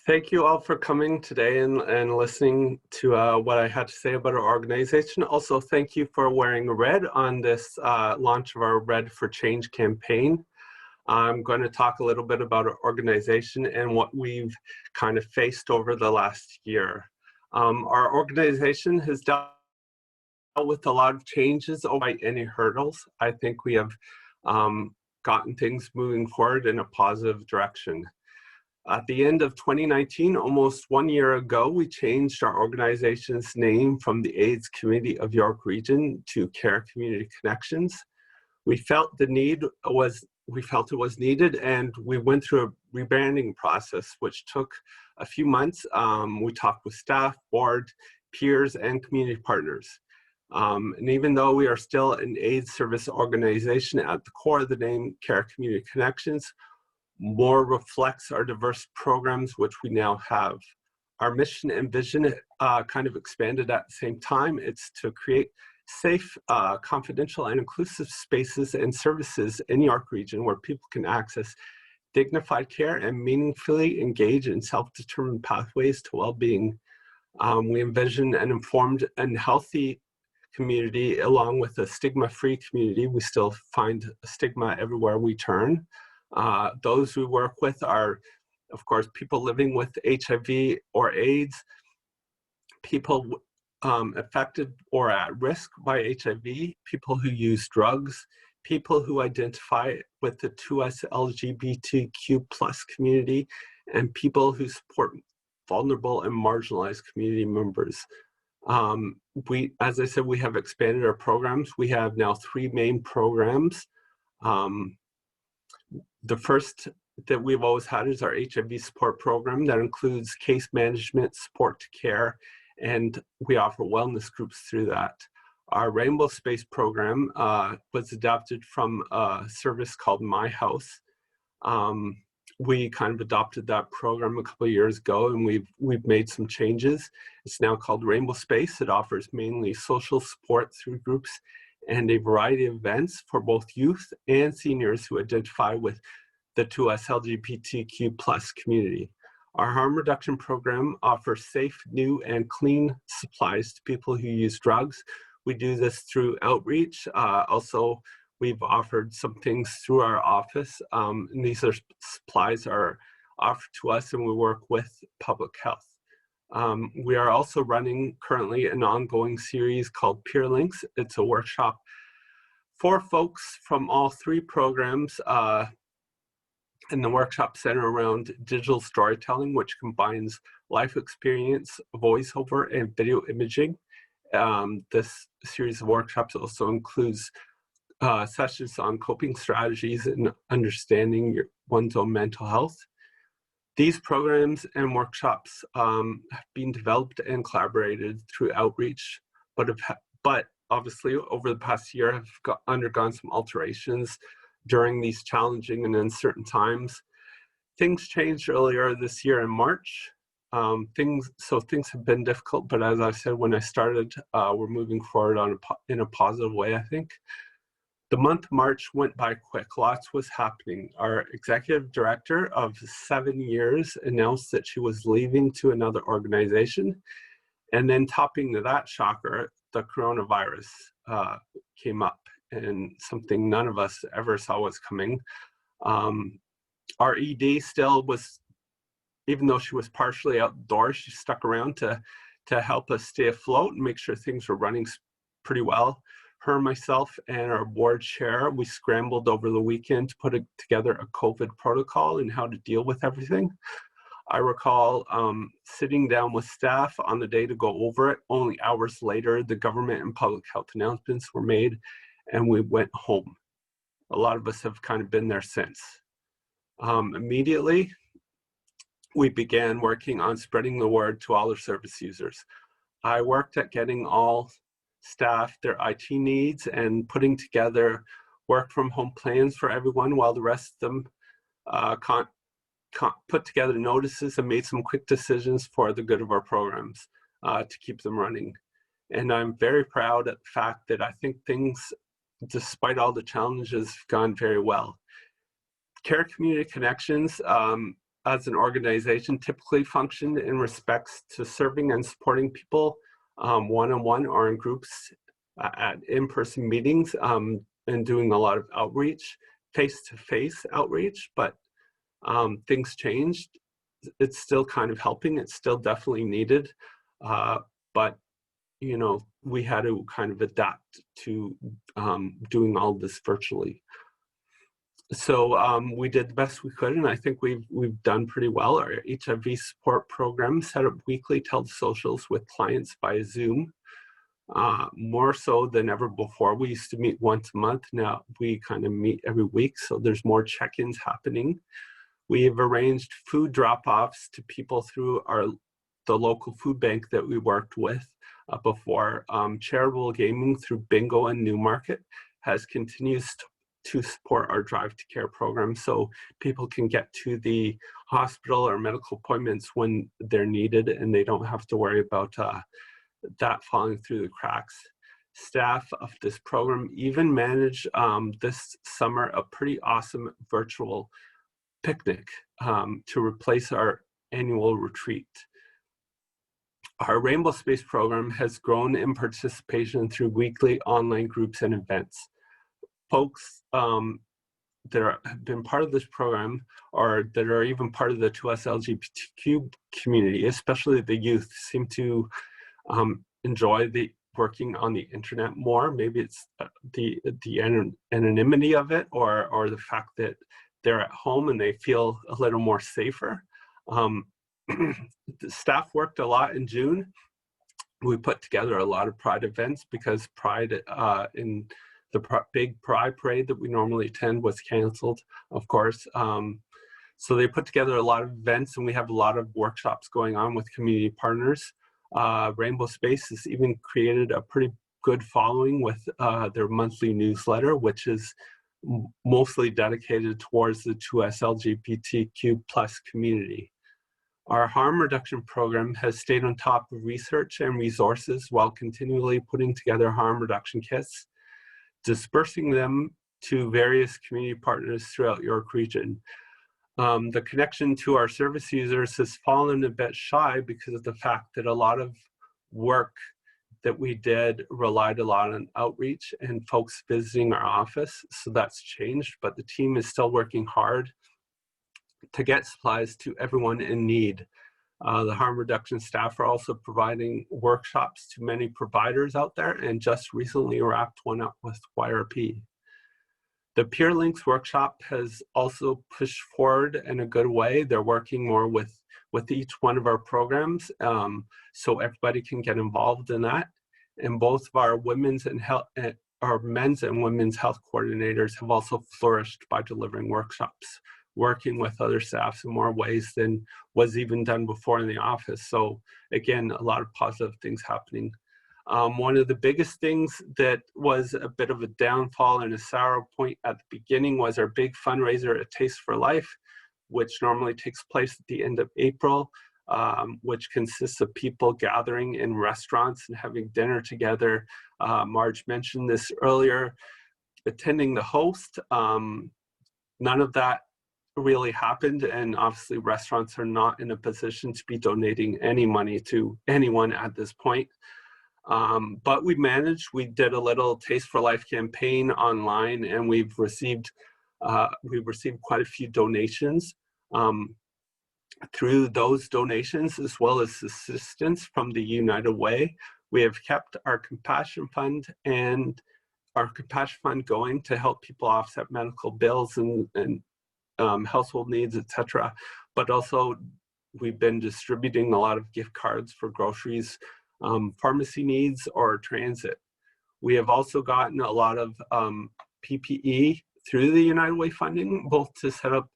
Thank you all for coming today and listening to what I had to say about our organization. Also, thank you for wearing red on this launch of our Red for Change campaign. I'm going to talk a little bit about our organization and what we've kind of faced over the last year. Our organization has dealt with a lot of changes over any hurdles. I think we have gotten things moving forward in a positive direction. At the end of 2019, almost 1 year ago, we changed our organization's name from the AIDS Committee of York Region to CAYR Community Connections. We felt it was needed, and we went through a rebranding process, which took a few months. We talked with staff, board, peers, and community partners. And even though we are still an AIDS service organization, at the core of the name CAYR Community Connections more reflects our diverse programs, which we now have. Our mission and vision kind of expanded at the same time. It's to create safe, confidential, and inclusive spaces and services in York Region where people can access dignified care and meaningfully engage in self-determined pathways to well-being. We envision an informed and healthy community along with a stigma-free community. We still find stigma everywhere we turn. Those we work with are, of course, people living with HIV or AIDS, people affected or at risk by HIV, people who use drugs, people who identify with the 2S LGBTQ+ community, and people who support vulnerable and marginalized community members. As I said, we have expanded our programs. We have now 3 main programs. The first that we've always had is our Hiv Support Program that includes case management, support to care, and we offer wellness groups through that. Our Rainbow Space program was adapted from a service called My House. We kind of adopted that program a couple of years ago, and we've made some changes. It's now called Rainbow Space. It offers mainly social support through groups and a variety of events for both youth and seniors who identify with the 2S LGBTQ+ community. Our harm reduction program offers safe, new, and clean supplies to people who use drugs. We do this through outreach. Also, we've offered some things through our office, and these supplies are offered to us, and we work with public health. We are also running currently an ongoing series called Peer Links. It's a workshop for folks from all 3 programs, and the workshop center around digital storytelling, which combines life experience, voiceover, and video imaging. This series of workshops also includes sessions on coping strategies and understanding one's own mental health. These programs and workshops have been developed and collaborated through outreach, but obviously over the past year have undergone some alterations during these challenging and uncertain times. Things changed earlier this year in March. Things have been difficult, but as I said when I started, we're moving forward in a positive way, I think. The month of March went by quick. Lots was happening. Our executive director of 7 years announced that she was leaving to another organization. And then topping to that shocker, the coronavirus came up, and something none of us ever saw was coming. Our ED still was, even though she was partially outdoors, she stuck around to help us stay afloat and make sure things were running pretty well. Her, myself, and our board chair, we scrambled over the weekend to put together a COVID protocol and how to deal with everything. I recall sitting down with staff on the day to go over it. Only hours later, the government and public health announcements were made, and we went home. A lot of us have kind of been there since. Immediately, we began working on spreading the word to all our service users. I worked at getting all staff their IT needs and putting together work from home plans for everyone, while the rest of them put together notices and made some quick decisions for the good of our programs to keep them running. And I'm very proud of the fact that I think things, despite all the challenges, have gone very well. CAYR Community Connections as an organization, typically functioned in respects to serving and supporting people one-on-one or in groups at in-person meetings and doing a lot of outreach, face-to-face outreach, but things changed. It's still kind of helping. It's still definitely needed, but you know, we had to kind of adapt to doing all this virtually. So we did the best we could, and I think we've done pretty well. Our HIV support program set up weekly tele-socials with clients by Zoom, more so than ever before. We used to meet once a month. Now we kind of meet every week, so there's more check-ins happening. We have arranged food drop-offs to people through the local food bank that we worked with before. Charitable gaming through Bingo and Newmarket continues to support our Drive to Care program, so people can get to the hospital or medical appointments when they're needed, and they don't have to worry about that falling through the cracks. Staff of this program even managed this summer a pretty awesome virtual picnic to replace our annual retreat. Our Rainbow Space program has grown in participation through weekly online groups and events. Folks that have been part of this program, or that are even part of the 2S LGBTQ community, especially the youth, seem to enjoy working on the internet more. Maybe it's the anonymity of it, or the fact that they're at home and they feel a little more safer. The staff worked a lot in June. We put together a lot of Pride events because Pride in the big Pride parade that we normally attend was canceled, of course. So they put together a lot of events, and we have a lot of workshops going on with community partners. Rainbow Space has even created a pretty good following with their monthly newsletter, which is mostly dedicated towards the 2S LGBTQ+ community. Our harm reduction program has stayed on top of research and resources while continually putting together harm reduction kits, dispersing them to various community partners throughout York Region. The connection to our service users has fallen a bit shy because of the fact that a lot of work that we did relied a lot on outreach and folks visiting our office, so that's changed, but the team is still working hard to get supplies to everyone in need. The harm reduction staff are also providing workshops to many providers out there, and just recently wrapped one up with YRP. The Peer Links workshop has also pushed forward in a good way. They're working more with each one of our programs, so everybody can get involved in that. And both of our women's and our men's and women's health coordinators have also flourished by delivering workshops, working with other staffs in more ways than was even done before in the office. So again, a lot of positive things happening. One of the biggest things that was a bit of a downfall and a sour point at the beginning was our big fundraiser, A Taste for Life, which normally takes place at the end of April, which consists of people gathering in restaurants and having dinner together. Marge mentioned this earlier, attending the host. None of that really happened, and obviously restaurants are not in a position to be donating any money to anyone at this point. But we managed. We did a little Taste for Life campaign online, and we've received quite a few donations. Through those donations, as well as assistance from the United Way, we have kept our compassion fund going to help people offset medical bills and household needs, etc. But also, we've been distributing a lot of gift cards for groceries, pharmacy needs, or transit. We have also gotten a lot of PPE through the United Way funding, both to set up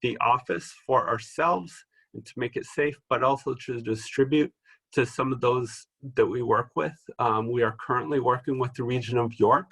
the office for ourselves and to make it safe, but also to distribute to some of those that we work with. We are currently working with the region of York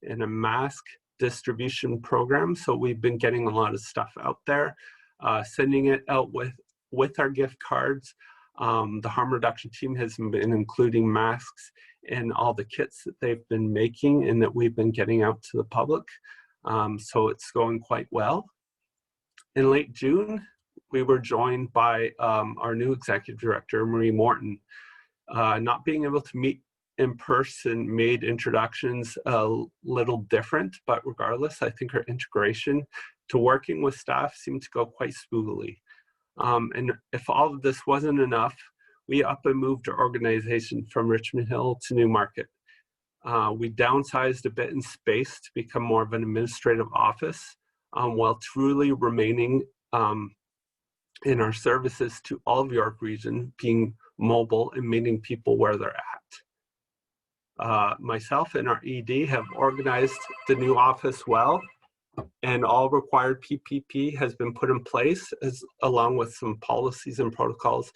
in a mask distribution program, so we've been getting a lot of stuff out there, sending it out with our gift cards. The harm reduction team has been including masks in all the kits that they've been making and that we've been getting out to the public. So it's going quite well. In late June, we were joined by our new executive director, Marie Morton. Not being able to meet in person made introductions a little different, but regardless, I think her integration to working with staff seemed to go quite smoothly. And if all of this wasn't enough, we up and moved our organization from Richmond Hill to Newmarket. We downsized a bit in space to become more of an administrative office, while truly remaining in our services to all of York Region, being mobile and meeting people where they're at. Myself and our ED have organized the new office well, and all required PPP has been put in place, along with some policies and protocols,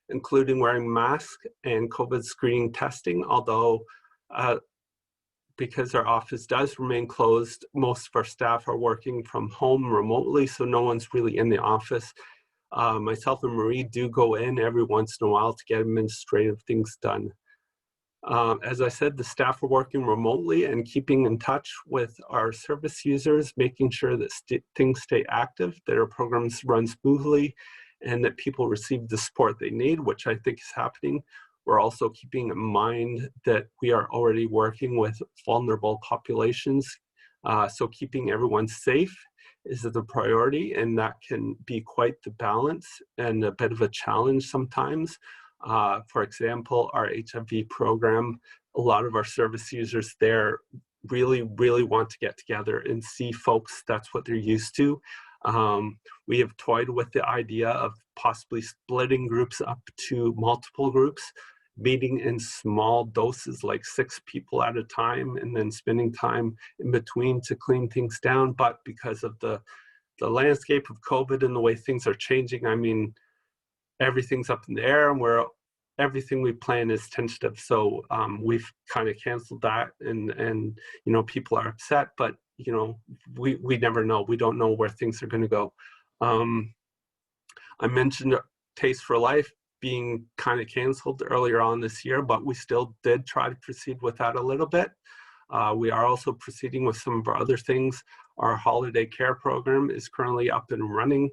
including wearing masks and COVID screening testing, although because our office does remain closed, most of our staff are working from home remotely, so no one's really in the office. Myself and Marie do go in every once in a while to get administrative things done. As I said, the staff are working remotely and keeping in touch with our service users, making sure that things stay active, that our programs run smoothly, and that people receive the support they need, which I think is happening. We're also keeping in mind that we are already working with vulnerable populations, so keeping everyone safe is the priority, and that can be quite the balance and a bit of a challenge sometimes. For example, our HIV program, a lot of our service users there really want to get together and see folks. That's what they're used to. We have toyed with the idea of possibly splitting groups up to multiple groups, meeting in small doses, like 6 people at a time, and then spending time in between to clean things down. But because of the landscape of COVID and the way things are changing, I mean, everything's up in the air, and everything we plan is tentative. So we've kind of canceled that, and you know, people are upset, but you know, we never know. We don't know where things are going to go. I mentioned Taste for Life being kind of canceled earlier on this year, but we still did try to proceed with that a little bit. We are also proceeding with some of our other things. Our holiday care program is currently up and running.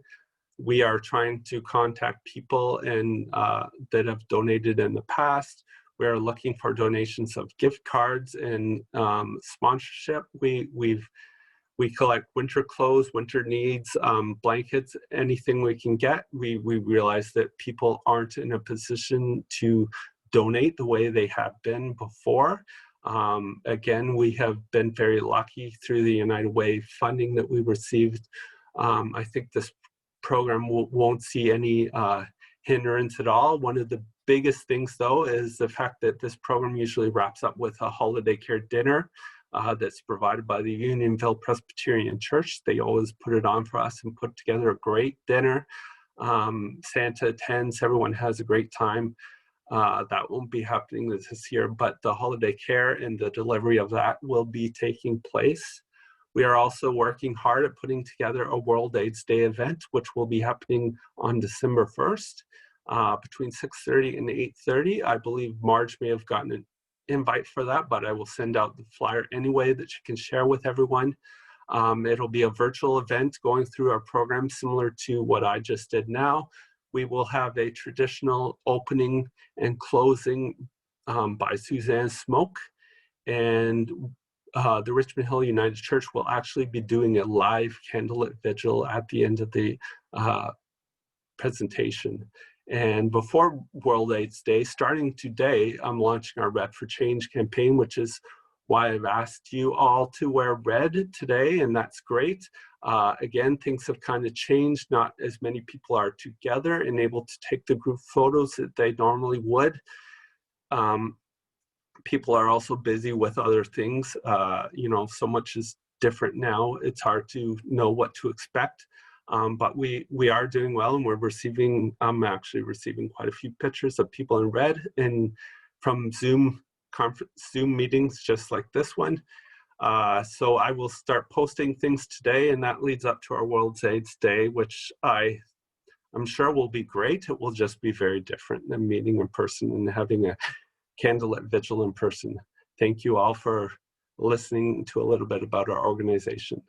We are trying to contact people that have donated in the past. We are looking for donations of gift cards and sponsorship. We collect winter clothes, winter needs, blankets, anything we can get. We realize that people aren't in a position to donate the way they have been before. Again, we have been very lucky through the United Way funding that we received. I think this program won't see any hindrance at all. One of the biggest things, though, is the fact that this program usually wraps up with a holiday care dinner that's provided by the Unionville Presbyterian Church. They always put it on for us and put together a great dinner. Santa attends, everyone has a great time. That won't be happening this year, but the holiday care and the delivery of that will be taking place. We are also working hard at putting together a World AIDS Day event, which will be happening on December 1st between 6:30 and 8:30. I believe Marge may have gotten an invite for that, but I will send out the flyer anyway that you can share with everyone. It'll be a virtual event going through our program similar to what I just did now. We will have a traditional opening and closing by Suzanne Smoke, and the Richmond Hill United Church will actually be doing a live candlelit vigil at the end of the presentation. And before World AIDS Day, starting today, I'm launching our Red for Change campaign, which is why I've asked you all to wear red today, and that's great. Again, things have kind of changed. Not as many people are together and able to take the group photos that they normally would. People are also busy with other things. You know, so much is different now. It's hard to know what to expect. But we are doing well, and I'm actually receiving quite a few pictures of people in red and from Zoom meetings just like this one. So I will start posting things today, and that leads up to our World AIDS Day, which I'm sure will be great. It will just be very different than meeting in person and having a candlelit vigil in person. Thank you all for listening to a little bit about our organization.